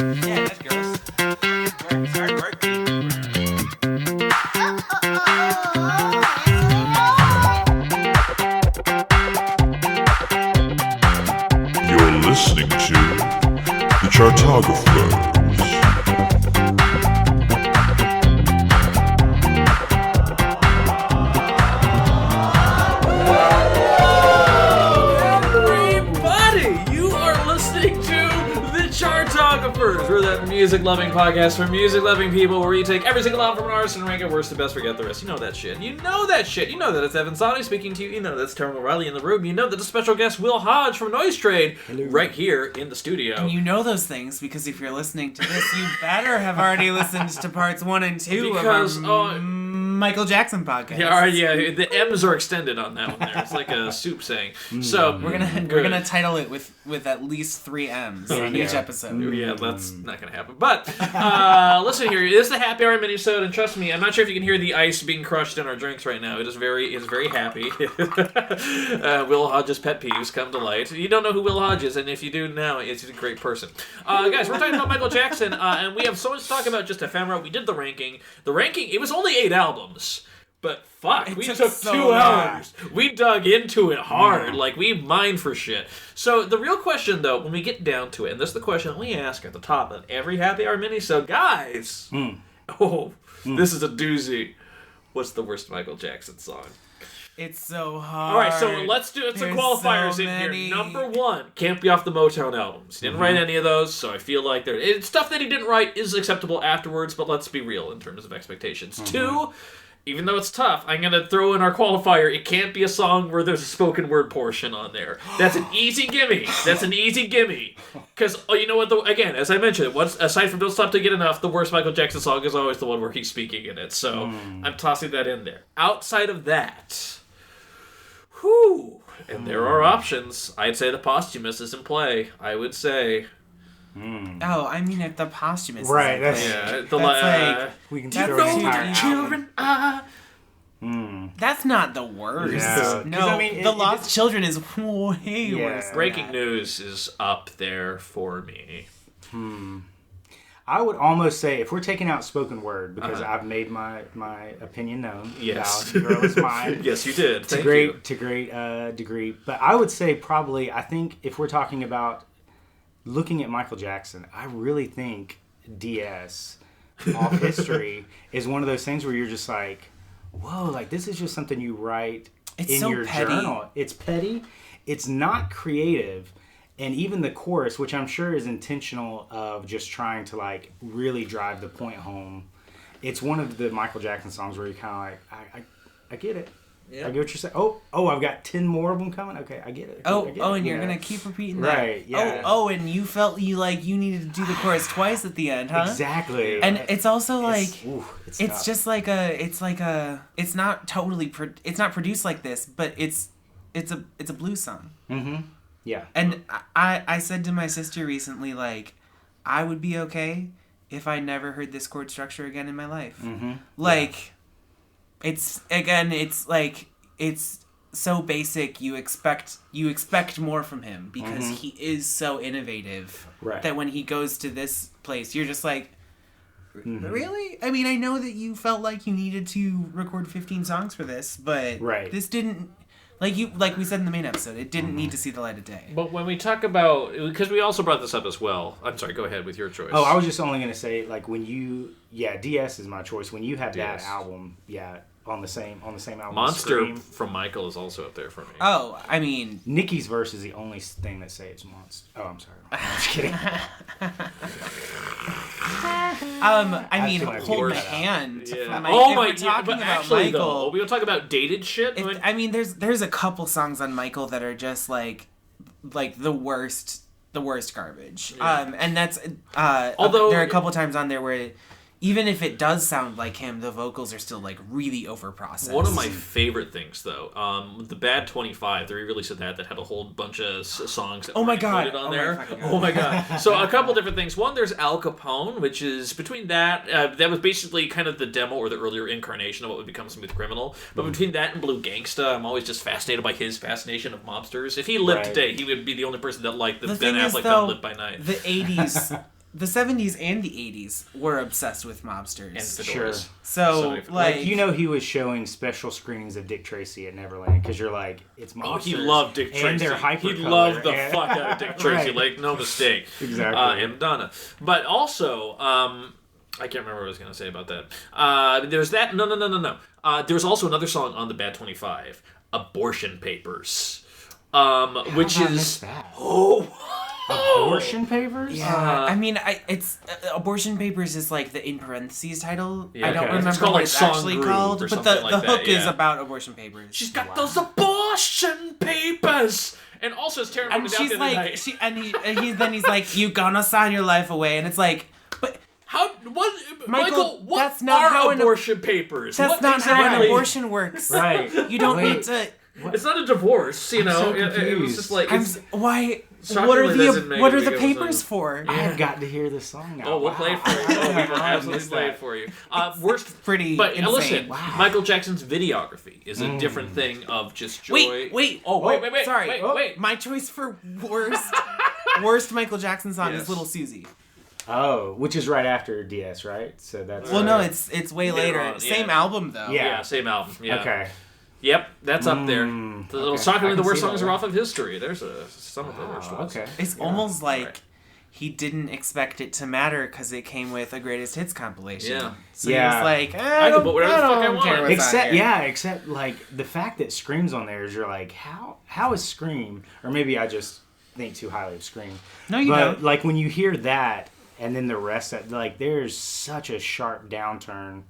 Yeah, that's girls. It's hard work. You're listening to the Chartographers. We're that music-loving podcast for music-loving people where we take every single album from an artist and rank it worst to best, forget the rest. You know that shit. You know that shit. You know that it's Evan Sani speaking to you. You know that's Terrell O'Reilly in the room. You know that the special guest Will Hodge from Noise Trade right here in the studio. And you know those things because if you're listening to this, you better have already listened to parts 1 and 2 of our Michael Jackson podcast. Yeah, the M's are extended on that one there. It's like a soup saying. So we're gonna title it with at least 3 M's on each episode. Yeah, that's not gonna happen. But listen here, this is the Happy Hour Minisode, and trust me, I'm not sure if you can hear the ice being crushed in our drinks right now. It is very happy. Will Hodge's pet peeves come to light. You don't know who Will Hodge is, and if you do now, he's a great person. Guys, we're talking about Michael Jackson, and we have so much to talk about just ephemera. We did the ranking. It was only 8 albums. But fuck, we took so 2 hours. We dug into it hard. Like, we mined for shit. So, the real question, though, when we get down to it, and this is the question that we ask at the top of every Happy Hour mini, so guys, this is a doozy. What's the worst Michael Jackson song? It's so hard. All right, so let's do some qualifiers in here. Number 1, can't be off the Motown albums. He didn't write any of those, so I feel like stuff that he didn't write is acceptable afterwards, but let's be real in terms of expectations. 2, even though it's tough, I'm going to throw in our qualifier. It can't be a song where there's a spoken word portion on there. That's an easy gimme. Because, you know what, again, as I mentioned, aside from Don't Stop to Get Enough, the worst Michael Jackson song is always the one where he's speaking in it. So I'm tossing that in there. Outside of that, and there are options. I'd say the posthumous is in play. I would say... Oh, I mean, if the posthumous right, is that's, like we can that's throw an too entire deep. Children are... That's not the worst. Yeah. No, 'Cause, I mean, The Lost Children is way worse. than Breaking that. News is up there for me. I would almost say, if we're taking out spoken word, because I've made my opinion known Yes. about Girl Is Mine. Yes, you did. To great degree. But I would say probably, I think if we're talking about looking at Michael Jackson, I really think DS off history is one of those things where you're just like, whoa, like this is just something you write It's in so your petty. journal. It's petty. It's not creative. And even the chorus, which I'm sure is intentional of just trying to like really drive the point home. It's one of the Michael Jackson songs where you're kind of like, I get it. Yeah. I get what you're saying. Oh, I've got 10 more of them coming. Okay, I get it. I get it. And you're gonna keep repeating that. Right, yeah. And you felt you needed to do the chorus twice at the end, huh? Exactly. And it's also like it's it's just like it's not totally it's not produced like this, but it's a blues song. Mm-hmm. Yeah. And I said to my sister recently, like, I would be okay if I never heard this chord structure again in my life. Mm-hmm. Like, it's so basic. You expect more from him because he is so innovative. Right. That when he goes to this place, you're just like, really? I mean, I know that you felt like you needed to record 15 songs for this, but this didn't. Like we said in the main episode, it didn't need to see the light of day. But when we talk about... Because we also brought this up as well. I'm sorry, go ahead with your choice. Oh, I was just only going to say, like, when you... Yeah, DS is my choice. When you have DS. that album, on the same album. Monster Scream. from Michael is also up there for me. Oh, I mean... Nicki's verse is the only thing that saves Monster. Oh, I'm sorry. I'm just kidding. I mean, Hold My Hand. Yeah. Talking but about actually, Michael, though, we will talk about dated shit. I mean, there's a couple songs on Michael that are just like the worst garbage. Yeah. And that's although there are a couple times on there where even if it does sound like him, the vocals are still like really overprocessed. One of my favorite things, though, the Bad 25, they re-released that had a whole bunch of songs that were included on there. Oh my god! So a couple different things. One, there's Al Capone, which is between that that was basically kind of the demo or the earlier incarnation of what would become Smooth Criminal. But between that and Blue Gangsta, I'm always just fascinated by his fascination of mobsters. If he lived today, he would be the only person that liked the Ben Affleck film Live by Night. The 80s. the 70s and the 80s were obsessed with mobsters. And fedoras. Sure. So, like... he was showing special screenings of Dick Tracy at Neverland, because you're like, it's mobsters. Oh, he loved Dick Tracy. And they're he loved the fuck out of Dick Tracy, Right. like, no mistake. Exactly. And Donna. But also, I can't remember what I was going to say about that. There's that. No. There's also another song on the Bad 25, Abortion Papers. Which is... Abortion Papers? Yeah, I mean, it's Abortion Papers is like the in parentheses title. Yeah, I don't okay. remember It's called, what like, it's Song actually Groove called, or but something like the hook that, is yeah. about abortion papers. She's got those abortion papers, and also it's terrible. And she's like, he's like, you gonna sign your life away, and it's like, but Michael, what that's not are how abortion papers? that's what not exactly? how an abortion works. Right. You don't need to. It's not a divorce, you know. so It was just like Why? Shockingly doesn't make What a are the big papers of a for? I have got to hear this song now. Oh, we'll play it for you. Oh, we will absolutely play it for you. Worst, pretty but insane. Listen, Wow. Michael Jackson's videography is a different thing of just joy. Wait. Oh, wait. Sorry. Wait. My choice for worst Michael Jackson song is Little Susie. Oh, which is right after DS, right? So that's... Well, no, it's way later. on, yeah. Same album though. Yeah, same album. Yeah. Okay. Yep, that's up there. Shockingly, I the can worst see songs that. are off of history. There's some of the worst ones. Okay. It's almost like he didn't expect it to matter because it came with a greatest hits compilation. Yeah. So he was like, I can put whatever the fuck I want. care what's on here. Except like the fact that Scream's on there is you're like, how is Scream? Or maybe I just think too highly of Scream. No, you but, don't. Like when you hear that and then the rest of like there's such a sharp downturn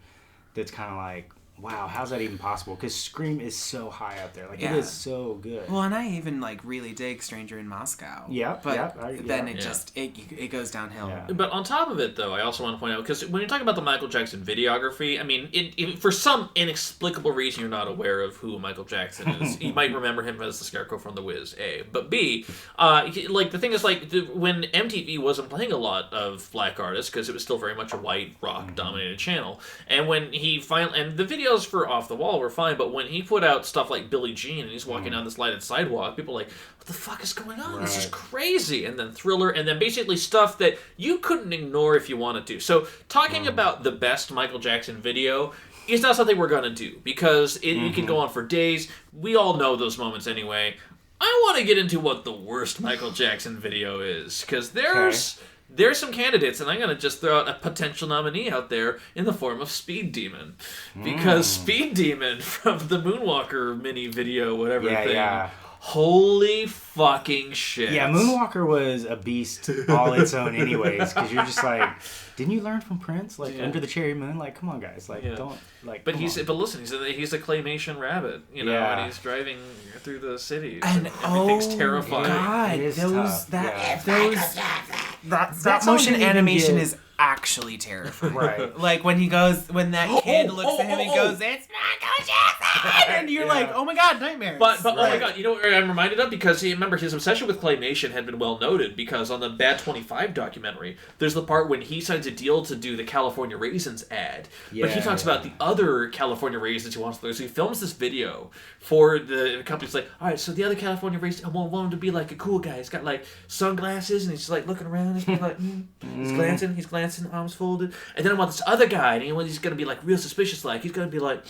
that's kind of like, wow, how's that even possible? Because Scream is so high up there. Like, it is so good. Well, and I even, like, really dig Stranger in Moscow. But then it goes downhill. Yeah. But on top of it, though, I also want to point out, because when you're talking about the Michael Jackson videography, I mean, for some inexplicable reason you're not aware of who Michael Jackson is. You might remember him as the Scarecrow from The Wiz, A. But B, like, the thing is, like, when MTV wasn't playing a lot of black artists, because it was still very much a white, rock-dominated channel, and when he finally... And the videos for Off the Wall were fine, but when he put out stuff like Billie Jean and he's walking down this lighted sidewalk, people were like, what the fuck is going on? Right. This is crazy. And then Thriller, and then basically stuff that you couldn't ignore if you wanted to. So talking about the best Michael Jackson video is not something we're going to do, because it can go on for days. We all know those moments anyway. I want to get into what the worst Michael Jackson video is, because there's some candidates, and I'm going to just throw out a potential nominee out there in the form of Speed Demon. Because Speed Demon from the Moonwalker mini video, whatever thing. Yeah. Holy fucking shit. Yeah, Moonwalker was a beast all its own anyways, because you're just like, didn't you learn from Prince? Like, Under the Cherry Moon? Like, come on, guys. Like, don't, like, But listen, he's a claymation rabbit, you know, and he's driving through the city. And everything's terrifying. God, that motion animation is actually terrifying. Right. Like when that kid looks at him and goes, "It's Michael Jackson," and you're like, "Oh my god, nightmares!" But oh my god, you know what I'm reminded of? Because remember his obsession with claymation had been well noted. Because on the Bad 25 documentary, there's the part when he signs a deal to do the California Raisins ad, but he talks about the other California Raisins he wants to do. So he films this video for the company's like, all right, so the other California Raisins, I want him to be like a cool guy. He's got like sunglasses and he's like looking around. He's like, he's glancing, arms folded. And then I want this other guy, and he's gonna be like real suspicious, like he's gonna be like.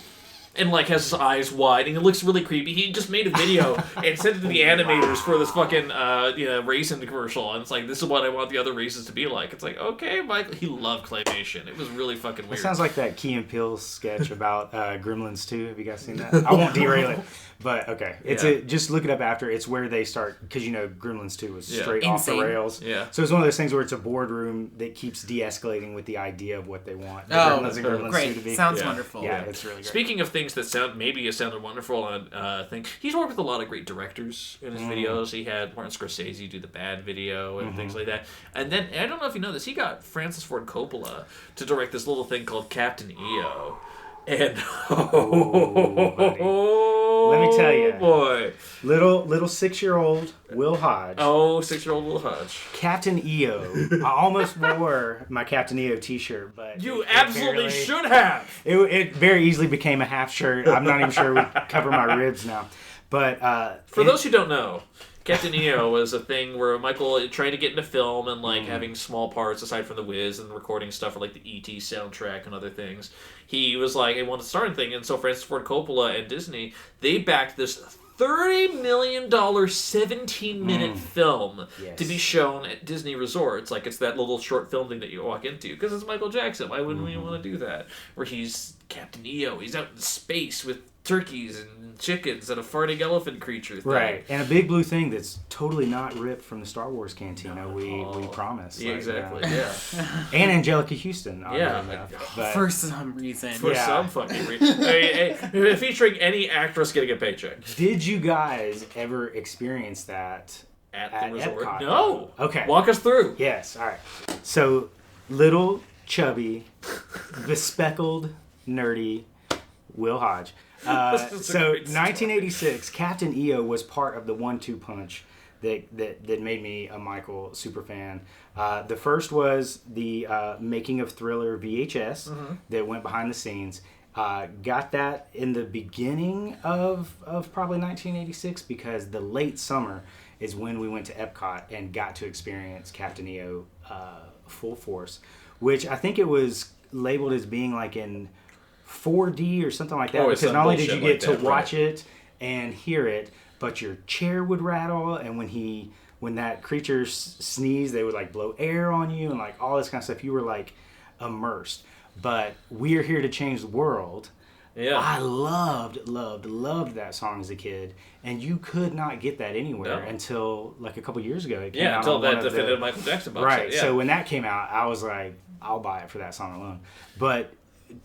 And like has his eyes wide, and he looks really creepy. He just made a video and sent it to the animators for this fucking raisin commercial, and it's like, this is what I want the other raisins to be like. It's like, okay, Michael. He loved claymation. It was really fucking weird. It sounds like that Key and Peele sketch about Gremlins 2. Have you guys seen that? I won't derail it, but okay, just look it up after. It's where they start, because Gremlins 2 was straight off the rails. Yeah. So it's one of those things where it's a boardroom that keeps de-escalating with the idea of what they want. Gremlins and Gremlins great. 2 to be. Sounds wonderful. Yeah, it's really great. Speaking of things that sounded wonderful on thing, he's worked with a lot of great directors in his videos. He had Martin Scorsese do the Bad video and things like that. And then, I don't know if you know this, he got Francis Ford Coppola to direct this little thing called Captain EO. And let me tell you, boy, little 6-year-old Will Hodge. 6-year-old Will Hodge. Captain EO. I almost wore my Captain EO T-shirt, but you absolutely should have. It very easily became a half shirt. I'm not even sure it would cover my ribs now. But for those who don't know, Captain EO was a thing where Michael tried to get into film and like having small parts aside from the Wiz and recording stuff for like the E.T. soundtrack and other things. He was like, he wanted to start a thing, and so Francis Ford Coppola and Disney, they backed this $30 million 17-minute film to be shown at Disney resorts. Like, it's that little short film thing that you walk into because it's Michael Jackson. Why wouldn't we want to do that? Where he's Captain EO, he's out in space with turkeys and chickens and a farting elephant creature thing. Right, and a big blue thing that's totally not ripped from the Star Wars cantina. We promise. Yeah, like, exactly. Yeah. And Angelica Houston. Yeah. But for some reason. For some fucking reason. Featuring any actress getting a paycheck. Did you guys ever experience that at the resort? Epcot? No. Okay. Walk us through. Yes. All right. So, little, bespeckled, nerdy Will Hodge. So 1986, Captain EO was part of the 1-2 punch that made me a Michael superfan. The first was the Making of Thriller VHS that went behind the scenes. Got that in the beginning of probably 1986 because the late summer is when we went to Epcot and got to experience Captain EO full force, which I think it was labeled as being like in 4D or something like that, because not only did you get to watch it and hear it, but your chair would rattle, and when that creature sneezed, they would like blow air on you and like all this kind of stuff. You were like immersed. But We're Here to Change the World. Yeah, I loved that song as a kid, and you could not get that anywhere until like a couple years ago. It came out until that definitive Michael Jackson box. Right. Yeah. So when that came out, I was like, I'll buy it for that song alone. But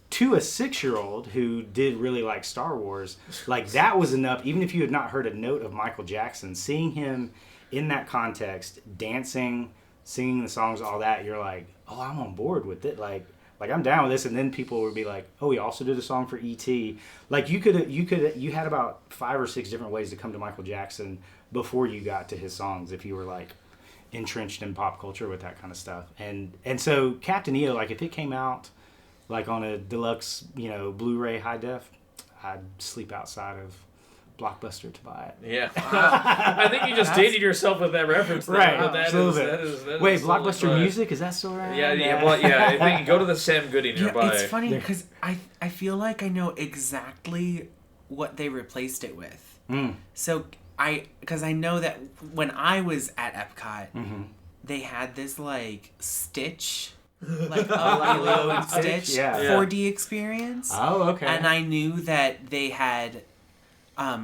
to a 6-year-old who did really like Star Wars, like that was enough. Even if you had not heard a note of Michael Jackson, seeing him in that context, dancing, singing the songs, all that, you're like, oh, I'm on board with it. Like I'm down with this. And then people would be like, oh, he also did a song for E.T. Like you had about 5 or 6 different ways to come to Michael Jackson before you got to his songs, if you were like entrenched in pop culture with that kind of stuff. And so Captain EO, like if it came out like on a deluxe, Blu-ray high def, I'd sleep outside of Blockbuster to buy it. Yeah. I think you just dated yourself with that reference there. Right, that is Wait, Blockbuster Music? Is that still right? Yeah. Well, yeah, I think you go to the Sam Goody nearby. It's funny because I feel like I know exactly what they replaced it with. So because I know that when I was at Epcot, they had this like Stitch, like Lilo and Stitch 4D experience. Oh, okay. And I knew that they had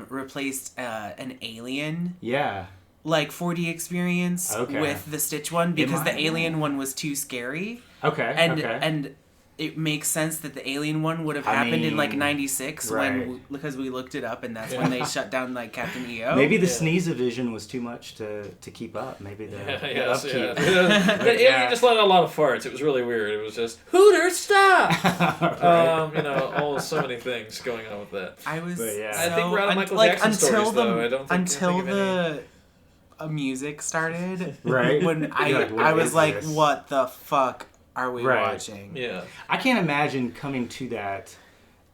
replaced an Alien. Yeah. Like 4D experience with the Stitch one because the Alien one was too scary. Okay. And it makes sense that the Alien one would have happened in like 96 because we looked it up and that's when they shut down like Captain EO. Maybe the Sneeze-O-Vision was too much to keep up. Maybe the upkeep. The Alien just let out a lot of farts. It was really weird. It was just Hooters, stop. So many things going on with that. I think we're out of Michael Jackson stories, though. I don't think until the music started. Right. When I was like, this? What the fuck are we watching? Yeah. I can't imagine coming to that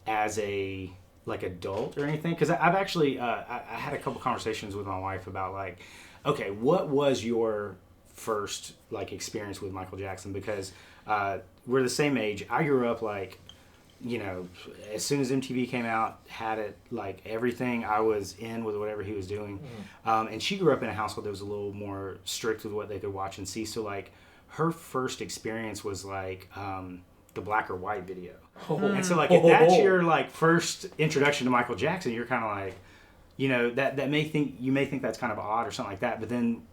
as a like adult or anything, because I've actually I had a couple conversations with my wife about like, okay, what was your first like experience with Michael Jackson? Because we're the same age. I grew up like, as soon as MTV came out, had it like everything. I was in with whatever he was doing, and she grew up in a household that was a little more strict with what they could watch and see. So like, her first experience was like the black or white video. And so like if that's your like first introduction to Michael Jackson, you're kind of like, that may think that's kind of odd or something like that. But then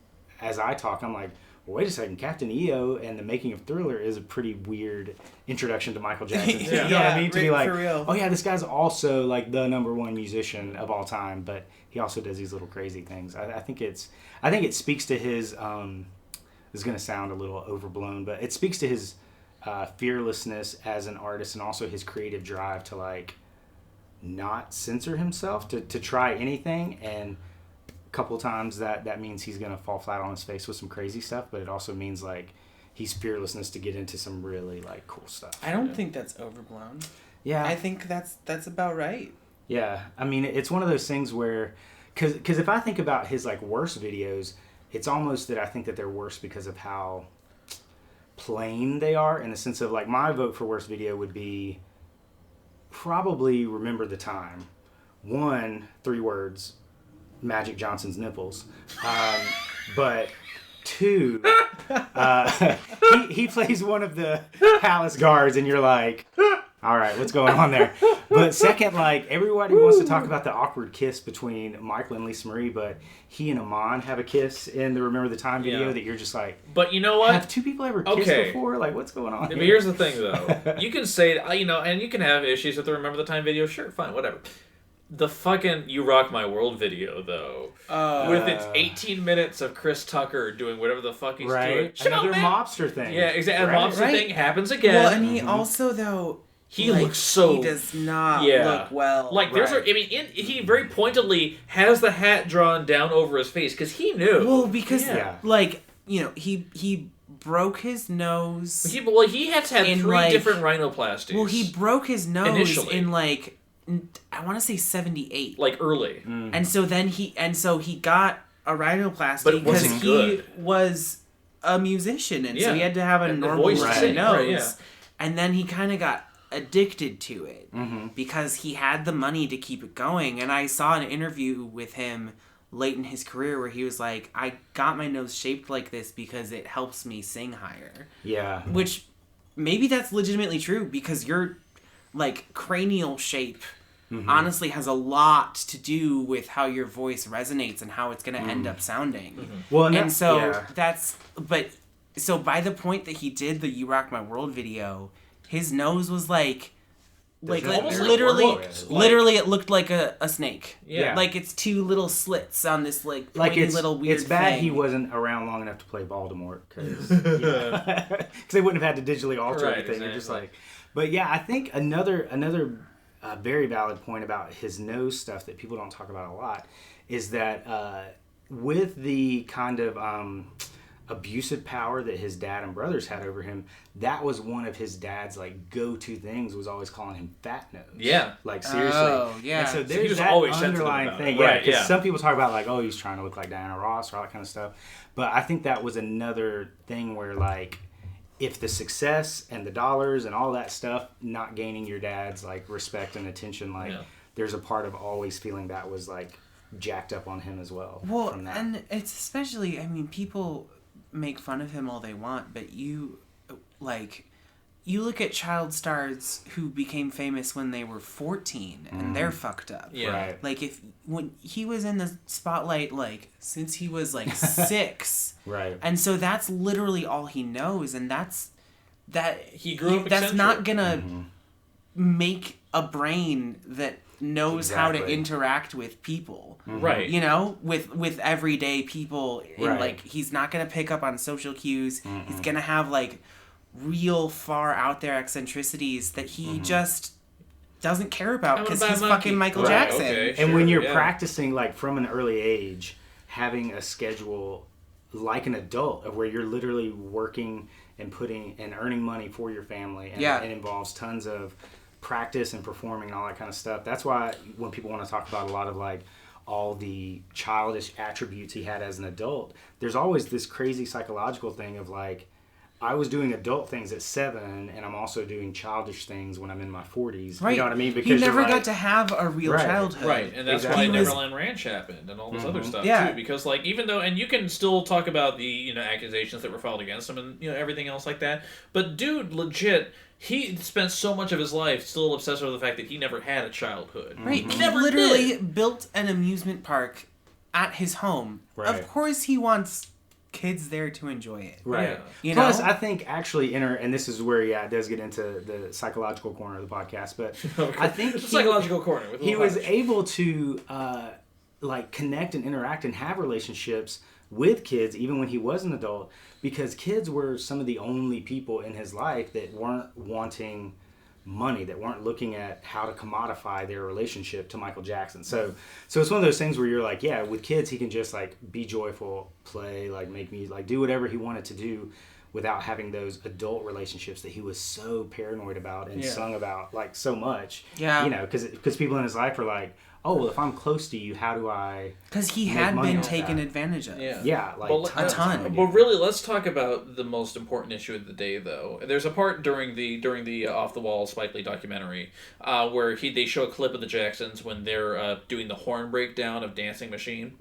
as I talk, I'm like, well, wait a second, Captain EO and the Making of Thriller is a pretty weird introduction to Michael Jackson. You know what I mean? To be like, oh yeah, this guy's also like the #1 musician of all time, but he also does these little crazy things. I think it speaks to his this is going to sound a little overblown, but it speaks to his fearlessness as an artist and also his creative drive to like not censor himself, to try anything. And a couple times that means he's going to fall flat on his face with some crazy stuff, but it also means like he's fearlessness to get into some really like cool stuff. I don't think that's overblown. Yeah. I think that's about right. Yeah. I mean, it's one of those things where because if I think about his like worst videos, it's almost that I think that they're worse because of how plain they are, in the sense of like my vote for worst video would be probably Remember the Time. 1, 3 words, Magic Johnson's nipples. But 2, he plays one of the palace guards, and you're like, all right, what's going on there? But second, like, everybody wants to talk about the awkward kiss between Michael and Lisa Marie, but he and Amon have a kiss in the Remember the Time video that you're just like, but you know what? Have 2 people ever kissed before? Like, what's going on here? But here's the thing, though. You can say, and you can have issues with the Remember the Time video. Sure, fine, whatever. The fucking You Rock My World video, though, with its 18 minutes of Chris Tucker doing whatever the fuck he's doing. Another mobster thing. Yeah, exactly. Right. A mobster thing happens again. Well, and he also, though... He looks so... He does not look well. Like, there's he very pointedly has the hat drawn down over his face, because he knew. Well, because, like, you know, he broke his nose... He had 3 different rhinoplasties. Well, he broke his nose initially. In, like... I want to say 78. Like early. Mm-hmm. And so he got a rhinoplasty because he was a musician, and so he had to have a normal nose. Right, yeah. And then he kind of got addicted to it because he had the money to keep it going. And I saw an interview with him late in his career where he was like, I got my nose shaped like this because it helps me sing higher. Yeah. Which maybe that's legitimately true, because your like cranial shape honestly has a lot to do with how your voice resonates and how it's going to end up sounding. Well, and so so by the point that he did the You Rock My World video, his nose was like literally it looked like a snake. Yeah. Like it's 2 little slits on this like pointy little weird It's bad thing. He wasn't around long enough to play Voldemort, because they wouldn't have had to digitally alter everything. Exactly. You're just like, but yeah, I think another very valid point about his nose stuff that people don't talk about a lot is that with the kind of abusive power that his dad and brothers had over him, that was one of his dad's like go-to things, was always calling him Fat Nose. Yeah. Like, seriously. Oh, yeah. And so there's that underlying thing. Yeah, because some people talk about like, oh, he's trying to look like Diana Ross or all that kind of stuff. But I think that was another thing where like, if the success and the dollars and all that stuff not gaining your dad's like respect and attention, like there's a part of always feeling that was like jacked up on him as well. Well, from that. and it's especially, I mean, people make fun of him all they want, but you look at child stars who became famous when they were 14 and they're fucked up. Yeah. Right. Like when he was in the spotlight like since he was like 6. Right. And so that's literally all he knows, and that's he grew up that's eccentric. not gonna make a brain that knows how to interact with people. Right. You know, with everyday people. And like he's not gonna pick up on social cues. He's gonna have like real far out there eccentricities that he just doesn't care about because he's fucking Michael Jackson. Okay, and when you're practicing like from an early age, having a schedule like an adult of where you're literally working and putting and earning money for your family, and it involves tons of practice and performing and all that kind of stuff. That's why when people want to talk about a lot of like all the childish attributes he had as an adult, there's always this crazy psychological thing of like, I was doing adult things at 7, and I'm also doing childish things when I'm in my 40s. Right. You know what I mean? Because he never got to have a real childhood. Right, and that's why Neverland Ranch happened and all this other stuff, too. Because, like, even though... And you can still talk about the, accusations that were filed against him and, everything else like that. But, dude, legit... He spent so much of his life still obsessed with the fact that he never had a childhood. Right. He never literally built an amusement park at his home. Right. Of course he wants kids there to enjoy it. Right. Yeah. Plus, I think actually and this is where, it does get into the psychological corner of the podcast, but I think the psychological corner. With he was able to connect and interact and have relationships with kids even when he was an adult, because kids were some of the only people in his life that weren't wanting money, that weren't looking at how to commodify their relationship to Michael Jackson. So it's one of those things where you're like, yeah, with kids he can just like be joyful, play, like make music, like do whatever he wanted to do without having those adult relationships that he was so paranoid about and sung about like so much. Yeah. Because people in his life are like, oh, well, if I'm close to you, how do I? Because he had been taken advantage of. Yeah, like a ton. But really, let's talk about the most important issue of the day, though. There's a part during the Off the Wall Spike Lee documentary where they show a clip of the Jacksons when they're doing the horn breakdown of Dancing Machine.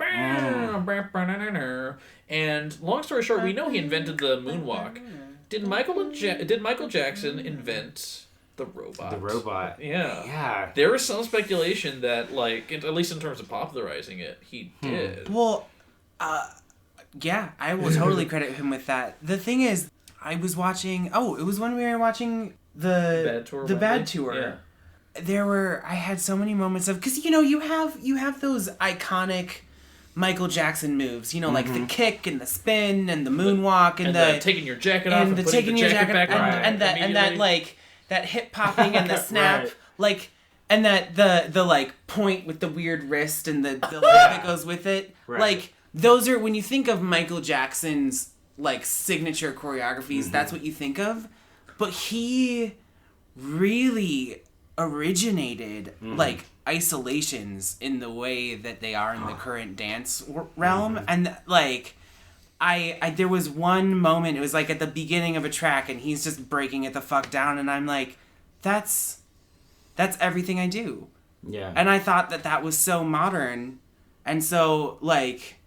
And long story short, we know he invented the moonwalk. Did Michael Jackson invent the robot? The robot. Yeah. Yeah. There was some speculation that, like, at least in terms of popularizing it, he did. Well, yeah, I will totally credit him with that. The thing is, I was watching. Oh, it was when we were watching the Bad Tour. Yeah. I had so many moments of, because you have those iconic Michael Jackson moves, like the kick and the spin and the moonwalk and the taking your jacket off and putting the jacket back on, and that like that hip popping and the snap, right. Like, and that the like point with the weird wrist and the leg that goes with it, right. Like those are, when you think of Michael Jackson's like signature choreographies, that's what you think of, but he really originated like isolations in the way that they are in the current dance realm, and like I there was one moment, it was like at the beginning of a track and he's just breaking it the fuck down, and I'm like, that's everything I do. Yeah. And I thought that was so modern, and so like,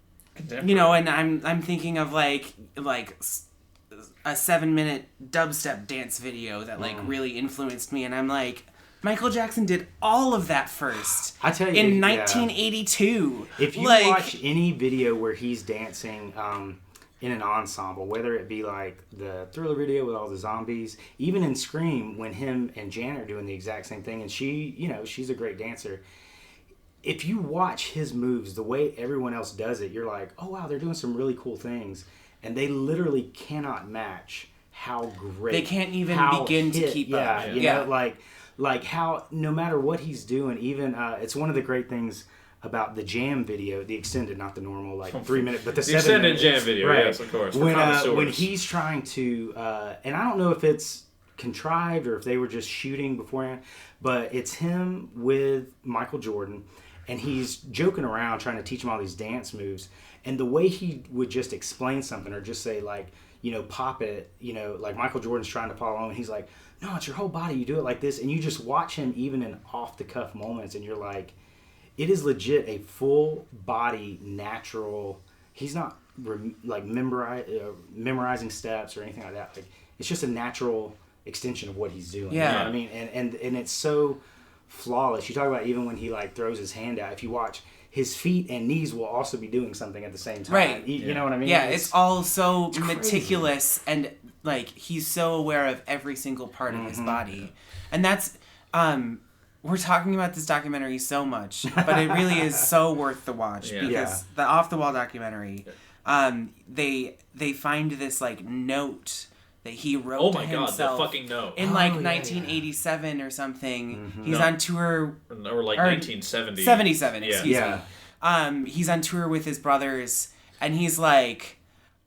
and I'm thinking of like a 7-minute dubstep dance video that like really influenced me, and I'm like, Michael Jackson did all of that first. I tell you, in 1982. If you watch any video where he's dancing in an ensemble, whether it be like the Thriller video with all the zombies, even in Scream when him and Janet are doing the exact same thing, and she's a great dancer. If you watch his moves, the way everyone else does it, you're like, oh wow, they're doing some really cool things, and they literally cannot match how great. They can't even begin to keep up. Yeah, like how, no matter what he's doing, even it's one of the great things about the Jam video, the extended, not the normal like 3-minute, but the 7-minute Jam video, right. Yes, of course. When he's trying to, and I don't know if it's contrived or if they were just shooting beforehand, but it's him with Michael Jordan, and he's joking around trying to teach him all these dance moves, and the way he would just explain something or just say like, pop it, like Michael Jordan's trying to follow him, and he's like, no, it's your whole body, you do it like this, and you just watch him even in off-the-cuff moments, and you're like, it is legit a full-body, natural, he's not memorizing steps or anything like that, like, it's just a natural extension of what he's doing, yeah. You know what I mean, and it's so flawless. You talk about even when he like throws his hand out, if you watch, his feet and knees will also be doing something at the same time. Right. You know what I mean? Yeah, it's all so meticulous, and like he's so aware of every single part of his body. And that's we're talking about this documentary so much, but it really is so worth the watch because the Off the Wall documentary, they find this like note that he wrote to himself. God, the fucking note. In 1987 or something. He's on tour. Or like 1970. 77, excuse me. He's on tour with his brothers, and he's like,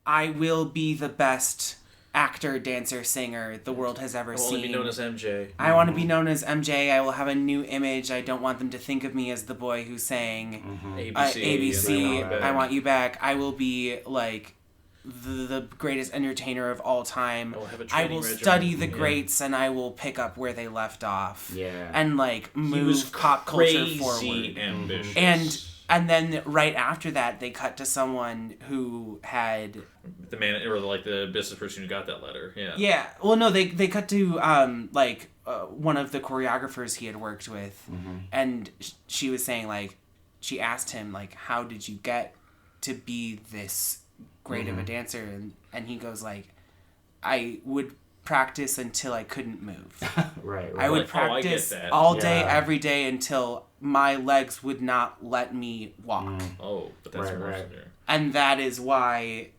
I will be the best actor, dancer, singer the world has ever seen. I want to be known as MJ. I want to be known as MJ. I will have a new image. I don't want them to think of me as the boy who sang ABC, I Want You Back. I will be like the greatest entertainer of all time. I will study the greats, and I will pick up where they left off. Yeah. And like move pop culture forward. Ambitious. And then right after that, they cut to someone who had the man, or like the business person who got that letter. Yeah. Yeah. Well, no, they cut to one of the choreographers he had worked with, and she was saying like, she asked him like, how did you get to be this great of a dancer, and he goes like, I would practice until I couldn't move. Right. I would practice all day, every day until my legs would not let me walk. But that's right. And that is why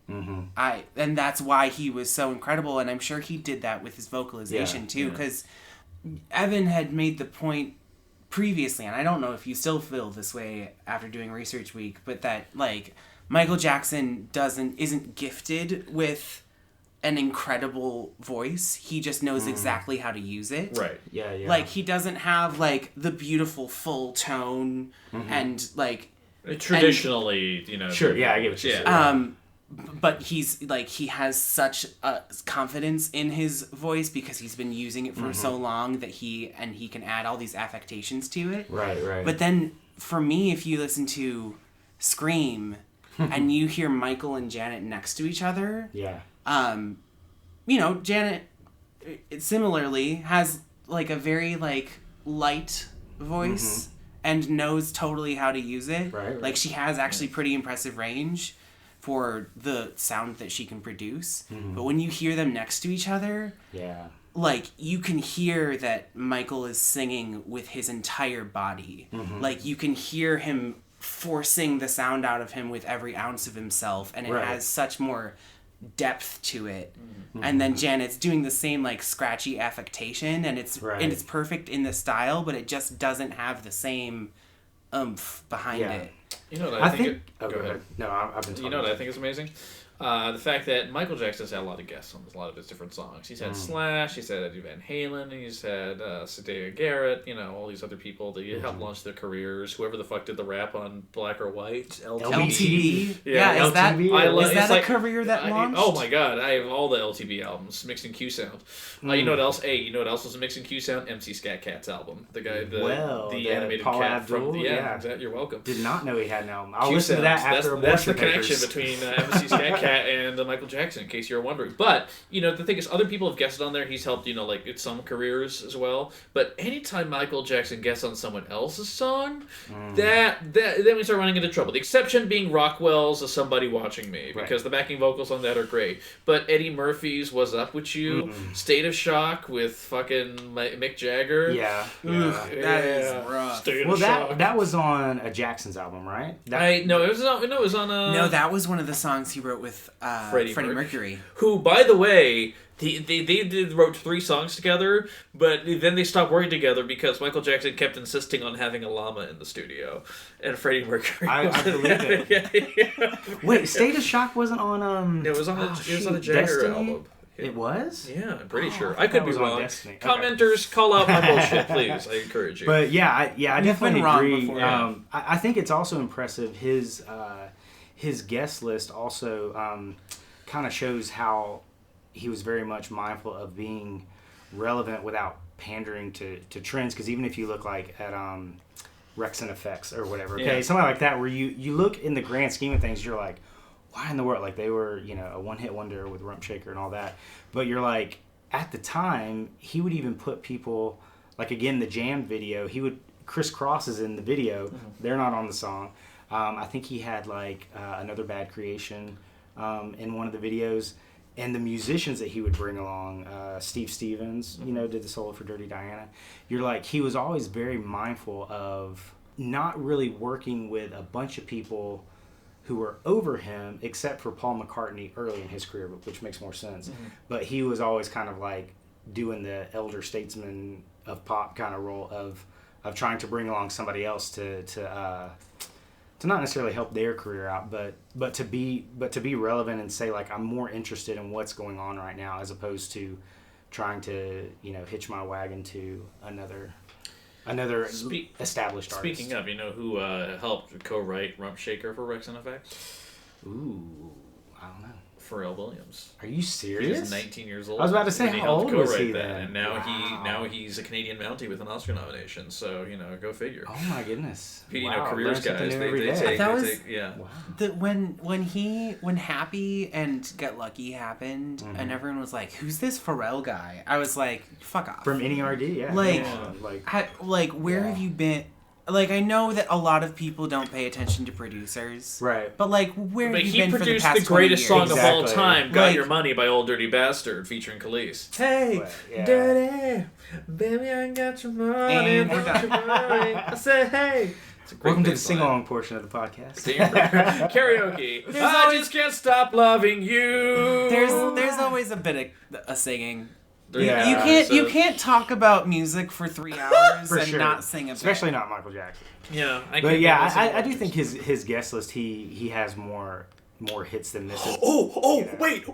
that's why he was so incredible, and I'm sure he did that with his vocalization too, because Evan had made the point previously, and I don't know if you still feel this way after doing Research Week, but that like Michael Jackson isn't gifted with an incredible voice. He just knows exactly how to use it. Right. Yeah. Like, he doesn't have, like, the beautiful full tone and, like... Traditionally, Sure, yeah, I get what you're saying. But he's, like, he has such confidence in his voice because he's been using it for so long that he can add all these affectations to it. Right. But then, for me, if you listen to Scream and you hear Michael and Janet next to each other... Yeah. Janet similarly has like a very like light voice and knows totally how to use it. Right. Like she has actually pretty impressive range for the sound that she can produce. But when you hear them next to each other, like you can hear that Michael is singing with his entire body. Like you can hear him forcing the sound out of him with every ounce of himself, and it has such more depth to it. And then Janet's doing the same like scratchy affectation, and it's perfect in the style, but it just doesn't have the same oomph behind it. You know what I think? Go ahead. No, I've been talking. You know what I think is amazing? The fact that Michael Jackson's had a lot of guests on a lot of his different songs. He's had Slash, he's had Eddie Van Halen, he's had Sadaia Garrett, all these other people that helped launch their careers. Whoever the fuck did the rap on Black or White? LTV. Yeah, is that LTV. a career that launched? Oh my god, I have all the LTV albums mixed in Q Sound. You know what else? Hey, you know what else was mixed in Q Sound? MC Scat Cat's album. The guy, the animated Paul cat Abdul, from you're welcome. Did not know he had an album. I'll Q listen to that after that's the Papers. connection between MC Scat Cat and Michael Jackson, in case you're wondering. But the thing is, other people have guested on there. He's helped like in some careers as well. But anytime Michael Jackson guests on someone else's song, then we start running into trouble. The exception being Rockwell's "Somebody Watching Me," because the backing vocals on that are great. But Eddie Murphy's "What's Up with You," "State of Shock" with fucking Mick Jagger. That is rough. That was on a Jackson's album, right? It was on a... No, that was one of the songs he wrote with Freddie Mercury. Who, by the way, they wrote 3 songs together, but then they stopped working together because Michael Jackson kept insisting on having a llama in the studio, and Freddie Mercury. I believe it. Wait, State of Shock wasn't on It was on a Jagger album. It was? Yeah, I'm pretty sure. I could be wrong. Destiny. Commenters, call out my bullshit, please. I encourage you. But I definitely agree. Before, I think it's also impressive. His guest list also kind of shows how he was very much mindful of being relevant without pandering to trends. Because even if you look like at Rex and Effects or whatever, something like that, where you look in the grand scheme of things, you're like, why in the world? Like, they were, a one-hit wonder with Rump Shaker and all that. But you're like, at the time, he would even put people, like, again, the Jam video, Criss Cross is in the video. They're not on the song. I think he had, like, Another Bad Creation in one of the videos. And the musicians that he would bring along, Steve Stevens, did the solo for Dirty Diana. You're like, he was always very mindful of not really working with a bunch of people who were over him, except for Paul McCartney early in his career, which makes more sense. But he was always kind of like doing the elder statesman of pop kind of role of trying to bring along somebody else to not necessarily help their career out, but to be relevant and say, like, I'm more interested in what's going on right now as opposed to trying to hitch my wagon to another established artist. Speaking of, who helped co-write Rump Shaker for Rex and Effect? Ooh, I don't know. Pharrell Williams. Are you serious? He was 19 years old. I was about to say, how old was he then? And now he's a Canadian Mountie with an Oscar nomination. So go figure. Oh my goodness! Careers guys. When Happy and Get Lucky happened, and everyone was like, "Who's this Pharrell guy?" I was like, "Fuck off." From NERD, yeah. Where have you been? Like, I know that a lot of people don't pay attention to producers. Right. But, like, where have you been for the past 20 years? He produced the greatest song of all Exactly. time, Got Your Money by Old Dirty Bastard, featuring Khalees. Hey, Dirty, baby, I got your money, And we're got your money. I said, hey. Welcome to the sing-along portion of the podcast. Karaoke. I just can't stop loving you. There's always a bit of singing. Yeah, you can't talk about music for 3 hours and not sing a bit. Especially not Michael Jackson. Yeah, I do think his guest list he has more more hits than this. Wait!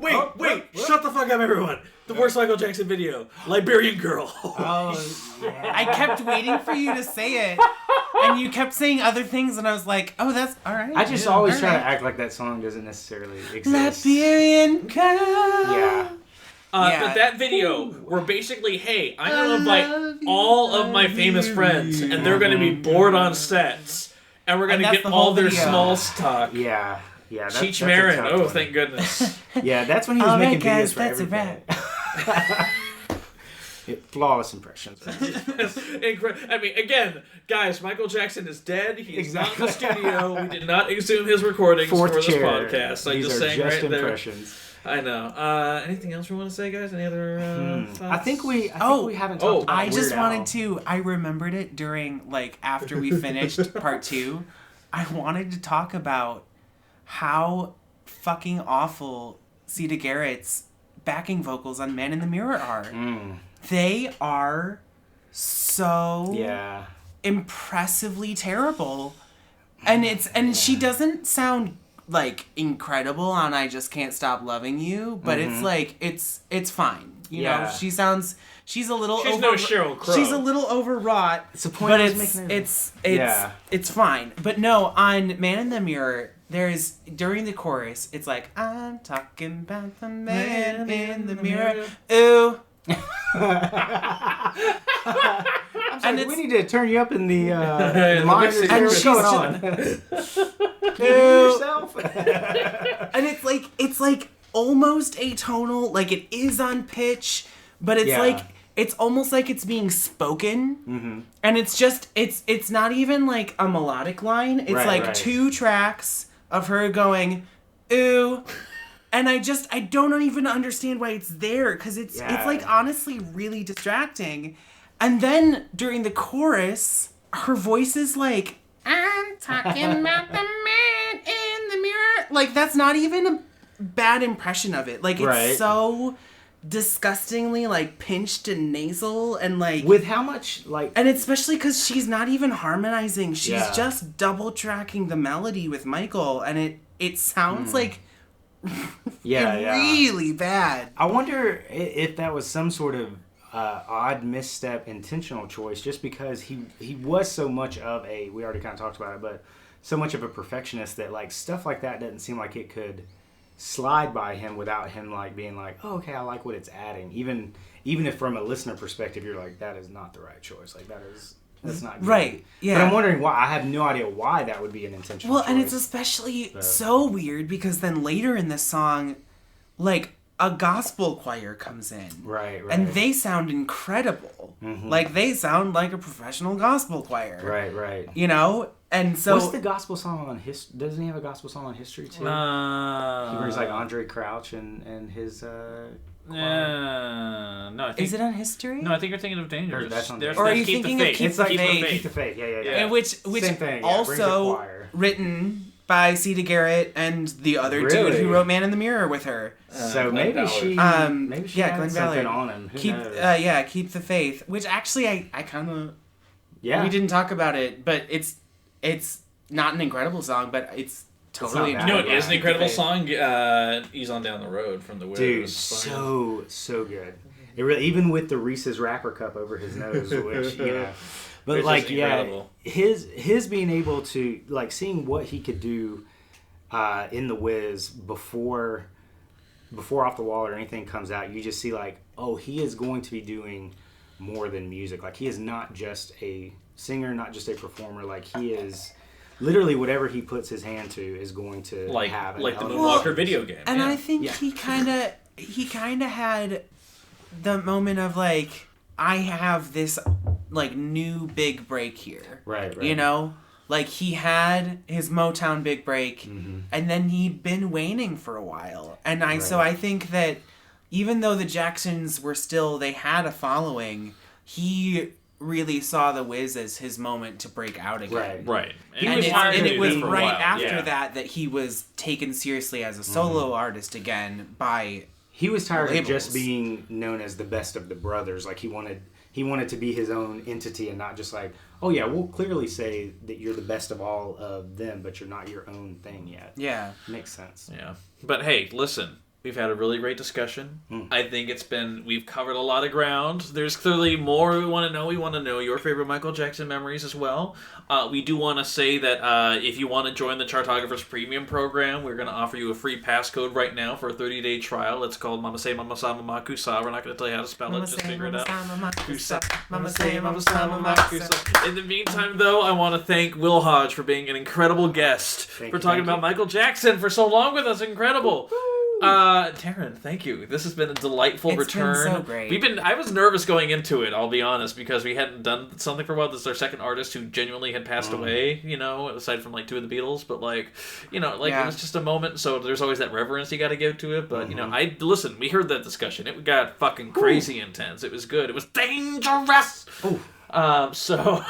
Shut the fuck up, everyone! The worst Michael Jackson video, Liberian Girl. Yeah. I kept waiting for you to say it, and you kept saying other things, and I was like, oh, that's all right. I just always try to act like that song doesn't necessarily exist. Liberian Girl. Yeah. But that video, we're basically, hey, I'm going to invite all of my famous friends, and they're going to be bored on sets, and we're going to get all their small stock. Yeah. Cheech Marin. Oh, thank goodness. Yeah, that's when he was making videos for that's everything. Flawless impressions. I mean, again, guys, Michael Jackson is dead. He is not in the studio. We did not exhume his recordings for this podcast. I'm just saying right impressions. there. I know. Anything else we want to say, guys? Any other thoughts? I think we haven't talked about I just Weird wanted Al. to. I remembered it during, after we finished part 2. I wanted to talk about how fucking awful Sita Garrett's backing vocals on Man in the Mirror are. They are so impressively terrible. And she doesn't sound incredible on I Just Can't Stop Loving You, but it's fine. You know, she's a little no Sheryl Crow. She's a little overwrought. It's a point, but it's fine. But no, on Man in the Mirror, there's during the chorus, it's like, I'm talking about the man in the mirror. Ooh. I'm sorry, we need to turn you up in the monitors. And What's going on? Can you do yourself? And it's almost atonal, it is on pitch, but it's almost like it's being spoken, and it's not even a melodic line. It's 2 tracks of her going, ooh. And I don't even understand why it's there, because it's honestly really distracting. And then during the chorus, her voice is I'm talking about the man in the mirror. That's not even a bad impression of it. It's so disgustingly pinched and nasal and with how much and especially because she's not even harmonizing. She's just double tracking the melody with Michael, and it sounds really bad. I wonder if that was some sort of odd misstep, intentional choice, just because he was so much of we already kind of talked about it, but so much of a perfectionist that stuff like that doesn't seem like it could slide by him without him being oh, okay, I like what it's adding, even if from a listener perspective you're that is not the right choice, that's not good. Right. Yeah. But I'm wondering why. I have no idea why that would be an intentional choice. And it's especially so weird because then later in this song, a gospel choir comes in. Right. And they sound incredible. They sound like a professional gospel choir. Right. You know? And so... What's the gospel song on History? Doesn't he have a gospel song on History, too? He brings, Andre Crouch and his... no, I think... Is it on History? No, I think you're thinking of Dangerous. That's on Or are you thinking of Keep the Faith? Keep the Faith, yeah. Which Same thing, also written by Sita Garrett and the other dude who wrote Man in the Mirror with her. So maybe she had something on him. Who knows? Keep the Faith. Which actually I kind of... Yeah. We didn't talk about it, but it's not an incredible song, but it's totally... You know what is an incredible song? Ease On Down the Road from The Wiz. Dude, so good. It really, even with the Reese's Wrapper Cup over his nose, which, But his being able to, seeing what he could do in The Wiz before Off the Wall or anything comes out, you just see, he is going to be doing more than music. He is not just a singer, not just a performer. He is... Literally, whatever he puts his hand to is going to have the Moonwalker video game. And I think he kind of had the moment of I have this new big break here. Right. You know, he had his Motown big break, and then he'd been waning for a while. And so I think that even though the Jacksons were still, they had a following, he really saw The Wiz as his moment to break out again. Right. And it was right after that he was taken seriously as a solo artist again by He was tired of just being known as the best of the brothers. Like, he wanted to be his own entity and not just like, oh yeah, we'll clearly say that you're the best of all of them, but you're not your own thing yet. Yeah. Makes sense. Yeah. But hey, listen. We've had a really great discussion. I think we've covered a lot of ground. There's clearly more we want to know. We want to know your favorite Michael Jackson memories as well. We do want to say that if you want to join the Chartographers Premium program, we're going to offer you a free passcode right now for a 30-day trial. It's called Mama Say Mama Sa Mama Kusa. We're not going to tell you how to spell it. Just figure it out. Mama Say Mama Sa Mama Kusa. In the meantime, though, I want to thank Will Hodge for being an incredible guest, for talking about Michael Jackson for so long with us. Incredible. Taryn, thank you. This has been a delightful return. It's been so great. I was nervous going into it, I'll be honest, because we hadn't done something for a while. This is our second artist who genuinely had passed away, aside from, 2 of the Beatles. But, it was just a moment, so there's always that reverence you gotta give to it. But, listen, we heard that discussion. It got fucking crazy intense. It was good. It was dangerous! Ooh. So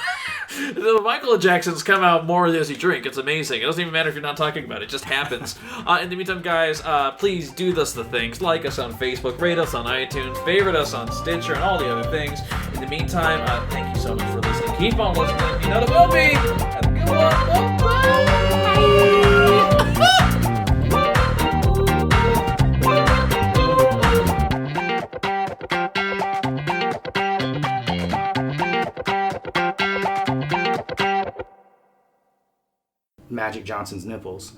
the Michael Jacksons come out more as you drink. It's amazing. It doesn't even matter if you're not talking about it. It just happens. In the meantime, guys, please do us the things. Like us on Facebook, rate us on iTunes, favorite us on Stitcher, and all the other things. In the meantime, thank you so much for listening. Keep on listening. You know the will be. Have a good one. Bye. Magic Johnson's nipples.